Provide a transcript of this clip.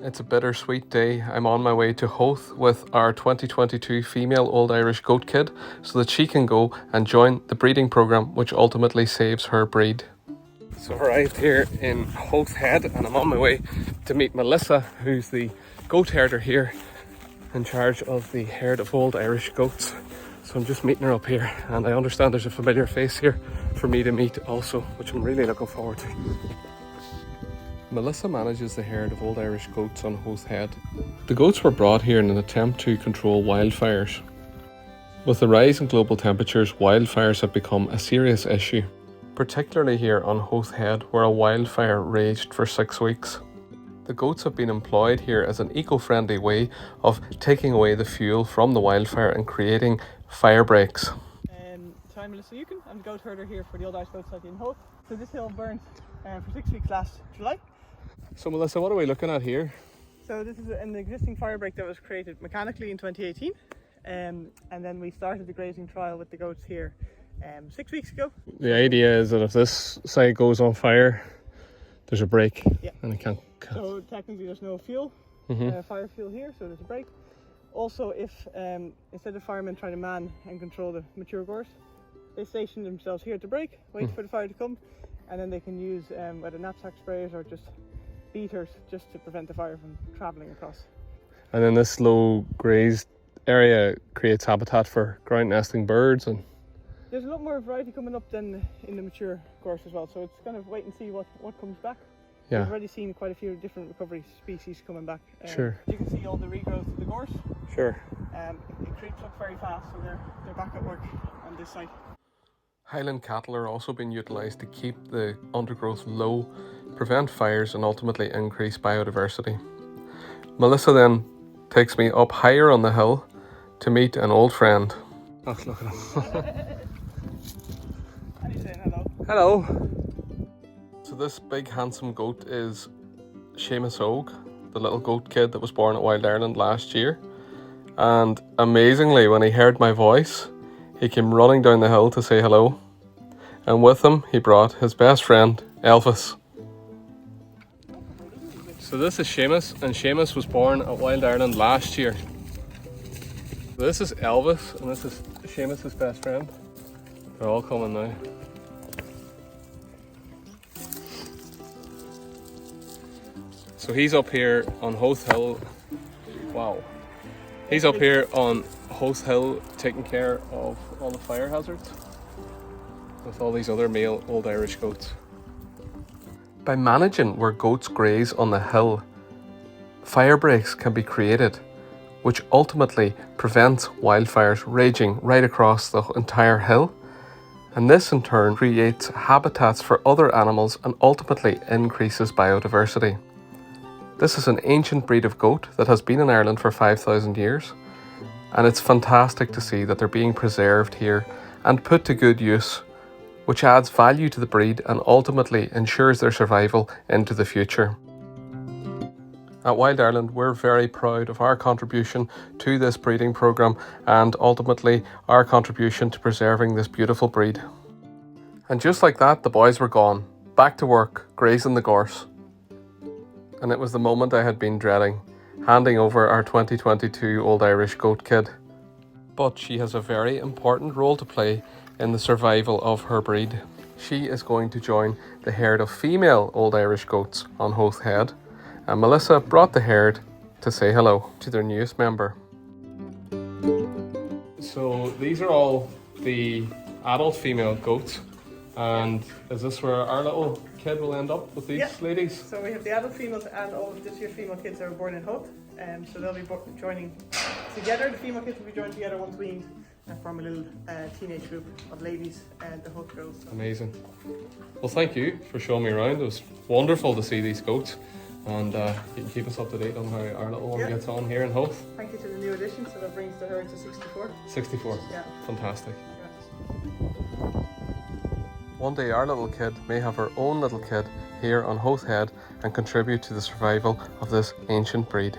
It's a bittersweet day. I'm on my way to Howth with our 2022 female Old Irish goat kid so that she can go and join the breeding programme which ultimately saves her breed. So I arrived here in Howth Head and I'm on my way to meet Melissa, who's the goat herder here in charge of the herd of Old Irish goats. So I'm just meeting her up here and I understand there's a familiar face here for me to meet also, which I'm really looking forward to. Melissa manages the herd of Old Irish goats on Howth Head. The goats were brought here in an attempt to control wildfires. With the rise in global temperatures, wildfires have become a serious issue, particularly here on Howth Head where a wildfire raged for 6 weeks. The goats have been employed here as an eco-friendly way of taking away the fuel from the wildfire and creating fire breaks. So I'm Melissa. I'm the goat herder here for the Old Irish Goat Society in Howth. So this hill burned for 6 weeks last July. So Melissa, what are we looking at here? So this is an existing fire break that was created mechanically in 2018 and then we started the grazing trial with the goats here 6 weeks ago. The idea is that if this site goes on fire, there's a break. Yeah. And it can't. So technically there's no fuel, fire fuel here, so there's a break. Also, if instead of firemen trying to man and control the mature gorse, they station themselves here to break, wait for the fire to come, and then they can use whether knapsack sprayers or just beaters just to prevent the fire from travelling across. And then this low grazed area creates habitat for ground nesting birds, and there's a lot more variety coming up than in the mature gorse as well, so it's kind of wait and see what comes back. yeah. We've already seen quite a few different recovery species coming back. Sure. You can see all the regrowth of the gorse. Sure. It creeps up very fast, so they're back at work on this site. Highland cattle are also being utilised to keep the undergrowth low, prevent fires and ultimately increase biodiversity. Melissa then takes me up higher on the hill to meet an old friend. Oh, look at him. And he's saying hello. Hello. So this big handsome goat is Seamus Og, the little goat kid that was born at Wild Ireland last year. And amazingly, when he heard my voice, he came running down the hill to say hello. And with him, he brought his best friend, Elvis. So this is Seamus, and Seamus was born at Wild Ireland last year. This is Elvis, and this is Seamus's best friend. They're all coming now. So he's up here on Howth Hill. Wow. He's up here on Howth Hill taking care of all the fire hazards with all these other male Old Irish goats. By managing where goats graze on the hill, fire breaks can be created, which ultimately prevents wildfires raging right across the entire hill. And this in turn creates habitats for other animals and ultimately increases biodiversity. This is an ancient breed of goat that has been in Ireland for 5,000 years, and it's fantastic to see that they're being preserved here and put to good use, which adds value to the breed and ultimately ensures their survival into the future. At Wild Ireland, we're very proud of our contribution to this breeding programme and ultimately our contribution to preserving this beautiful breed. And just like that, the boys were gone, back to work, grazing the gorse. And it was the moment I had been dreading, handing over our 2022 Old Irish goat kid. But she has a very important role to play in the survival of her breed. She is going to join the herd of female Old Irish goats on Howth Head, and Melissa brought the herd to say hello to their newest member. So these are all the adult female goats, and is this where our little kid will end up with these ladies? So we have the adult females and all of this year's female kids that were born in Howth, so they'll be joining together. The female kids will be joined together once weaned and form a little teenage group of ladies and the Howth girls. Amazing. Well, thank you for showing me around. It was wonderful to see these goats, and you can keep us up to date on how our little one gets on here in Howth. Thank you to the new addition, so that brings the herd to 64. 64. Yeah. Fantastic. Yes. One day our little kid may have her own little kid here on Howth Head and contribute to the survival of this ancient breed.